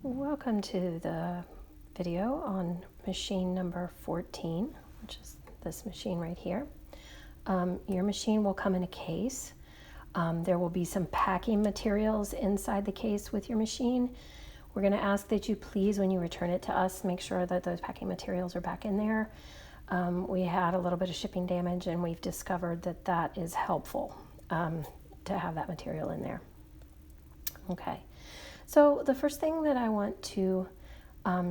Welcome to the video on machine number 14, which is this machine right here. Your machine will come in a case. There will be some packing materials inside the case with your machine. We're going to ask that you please, when you return it to us, make sure that those packing materials are back in there. We had a little bit of shipping damage, and we've discovered that that is helpful to have that material in there. Okay. So the first thing that I want to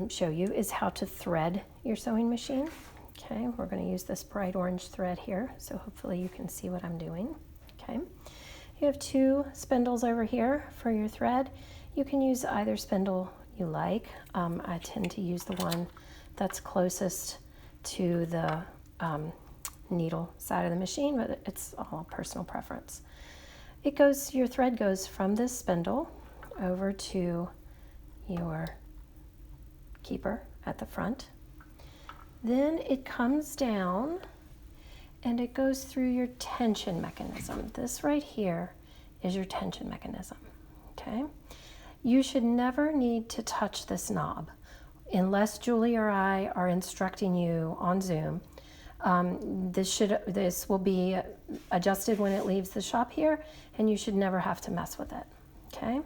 show you is how to thread your sewing machine. Okay, we're going to use this bright orange thread here, so hopefully you can see what I'm doing. Okay, you have two spindles over here for your thread. You can use either spindle you like. I tend to use the one that's closest to the needle side of the machine, but it's all personal preference. Your thread goes from this spindle over to your keeper at the front. Then it comes down and it goes through your tension mechanism. This right here is your tension mechanism. Okay? You should never need to touch this knob unless Julie or I are instructing you on Zoom. This will be adjusted when it leaves the shop here, and you should never have to mess with it. Okay?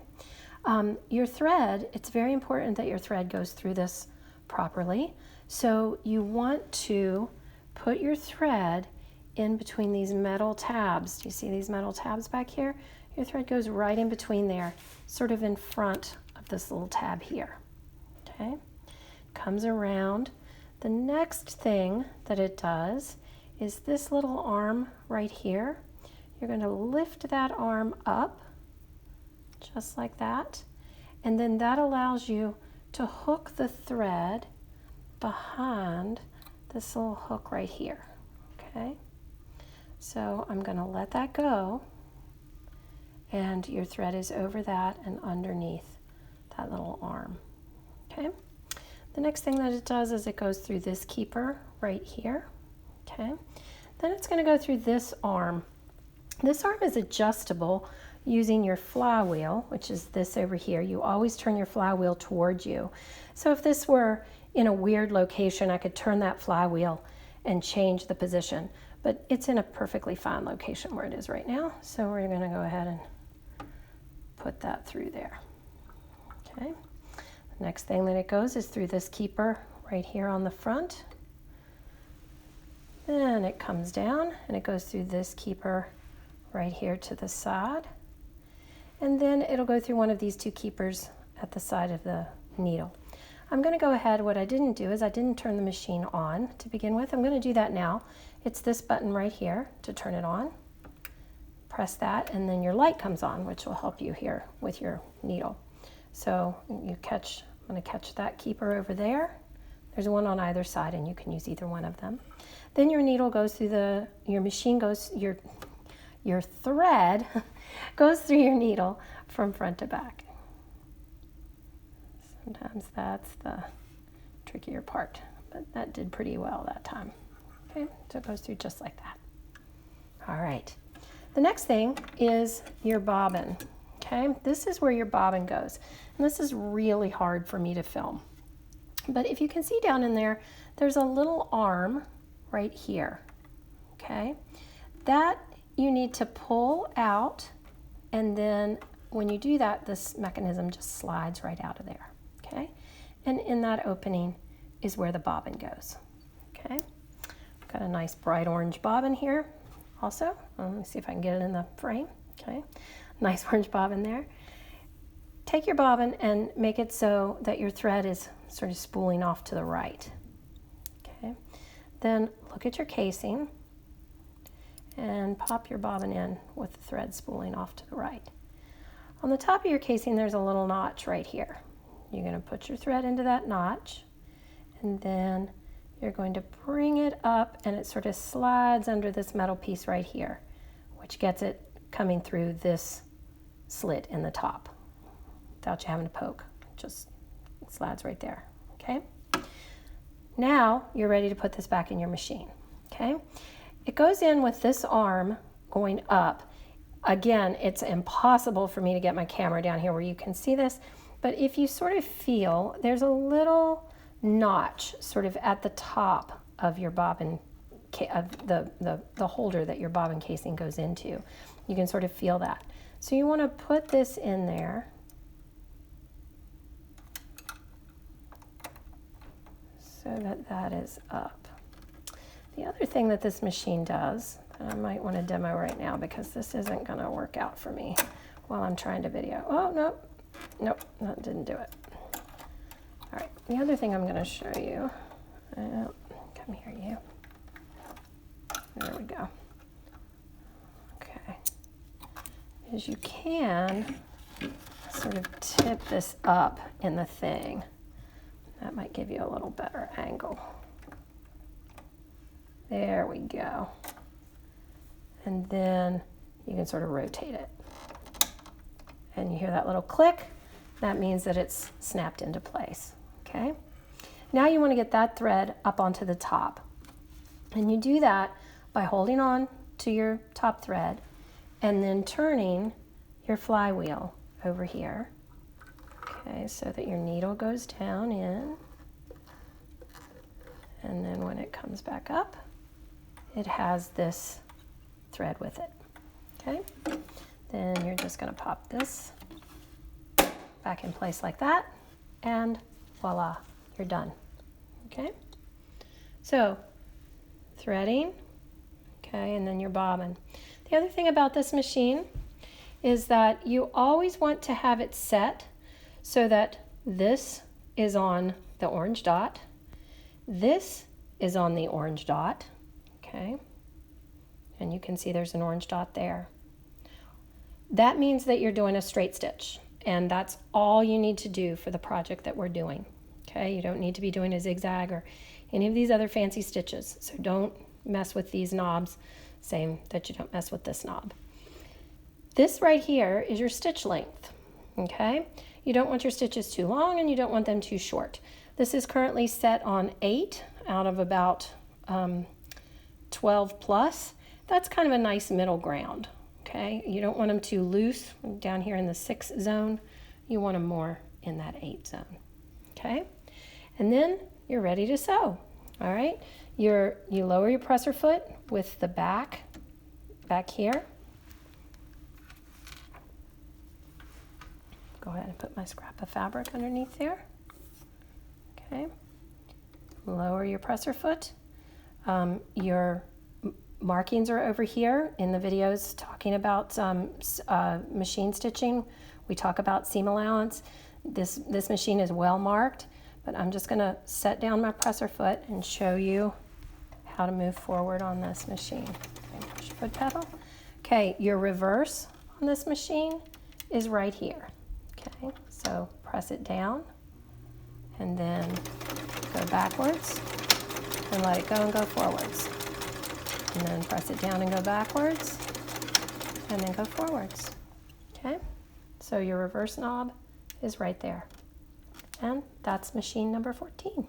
Your thread, it's very important that your thread goes through this properly. So you want to put your thread in between these metal tabs. Do you see these metal tabs back here? Your thread goes right in between there, sort of in front of this little tab here. Okay? Comes around. The next thing that it does is this little arm right here. You're going to lift that arm up just like that, and then that allows you to hook the thread behind this little hook right here. Okay, so I'm going to let that go, and your thread is over that and underneath that little arm. Okay, the next thing that it does is it goes through this keeper right here. Okay, then it's going to go through this arm. This arm is adjustable using your flywheel, which is this over here. You always turn your flywheel towards you. So if this were in a weird location, I could turn that flywheel and change the position, but it's in a perfectly fine location where it is right now. So we're going to go ahead and put that through there. Okay. The next thing that it goes is through this keeper right here on the front. Then it comes down and it goes through this keeper right here to the side. And then it'll go through one of these two keepers at the side of the needle. I'm going to go ahead. What I didn't do is I didn't turn the machine on to begin with. I'm going to do that now. It's this button right here to turn it on. Press that, and then your light comes on, which will help you here with your needle. So I'm going to catch that keeper over there. There's one on either side, and you can use either one of them. Then your needle goes through your thread goes through your needle from front to back. Sometimes that's the trickier part, but that did pretty well that time. Okay, so it goes through just like that. All right. The next thing is your bobbin. Okay, this is where your bobbin goes. And this is really hard for me to film. But if you can see down in there, there's a little arm right here. Okay, that you need to pull out, and then when you do that, this mechanism just slides right out of there. Okay, and in that opening is where the bobbin goes. Okay, got a nice bright orange bobbin here also. Let me see if I can get it in the frame. Okay, nice orange bobbin there. Take your bobbin and make it so that your thread is sort of spooling off to the right. Okay, then look at your casing and pop your bobbin in with the thread spooling off to the right. On the top of your casing, there's a little notch right here. You're going to put your thread into that notch, and then you're going to bring it up, and it sort of slides under this metal piece right here, which gets it coming through this slit in the top without you having to poke. Just slides right there. Okay? Now you're ready to put this back in your machine. Okay? It goes in with this arm going up Again, it's impossible for me to get my camera down here where you can see this, but if you sort of feel, there's a little notch sort of at the top of your bobbin, of the holder that your bobbin casing goes into. You can sort of feel that. So you want to put this in there. So that that is up. The other thing that this machine does, that I might want to demo right now because this isn't going to work out for me while I'm trying to video. Oh, nope, that didn't do it. All right, the other thing I'm going to show you, come here, you. There we go. Okay, is you can sort of tip this up in the thing. That might give you a little better angle. There we go. And then you can sort of rotate it. And you hear that little click. That means that it's snapped into place, okay? Now you want to get that thread up onto the top. And you do that by holding on to your top thread and then turning your flywheel over here. Okay, so that your needle goes down in, and then when it comes back up, it has this thread with it. Okay, then you're just going to pop this back in place like that, and voila, you're done. Okay, so threading, okay, and then your bobbin. The other thing about this machine is that you always want to have it set so that this is on the orange dot, this is on the orange dot, okay? And you can see there's an orange dot there. That means that you're doing a straight stitch, and that's all you need to do for the project that we're doing, okay? You don't need to be doing a zigzag or any of these other fancy stitches, so don't mess with these knobs, same that you don't mess with this knob. This right here is your stitch length, okay? You don't want your stitches too long and you don't want them too short. This is currently set on 8 out of about 12 plus. That's kind of a nice middle ground, okay? You don't want them too loose down here in the 6 zone. You want them more in that 8 zone, okay? And then you're ready to sew, all right? You lower your presser foot with the back here. Go ahead and put my scrap of fabric underneath there. Okay. Lower your presser foot. Your markings are over here in the videos talking about machine stitching. We talk about seam allowance. This machine is well marked, but I'm just going to set down my presser foot and show you how to move forward on this machine. Okay, push your foot pedal. Okay, your reverse on this machine is right here. Okay, so press it down and then go backwards and let it go and go forwards. And then press it down and go backwards and then go forwards. Okay, so your reverse knob is right there. And that's machine number 14.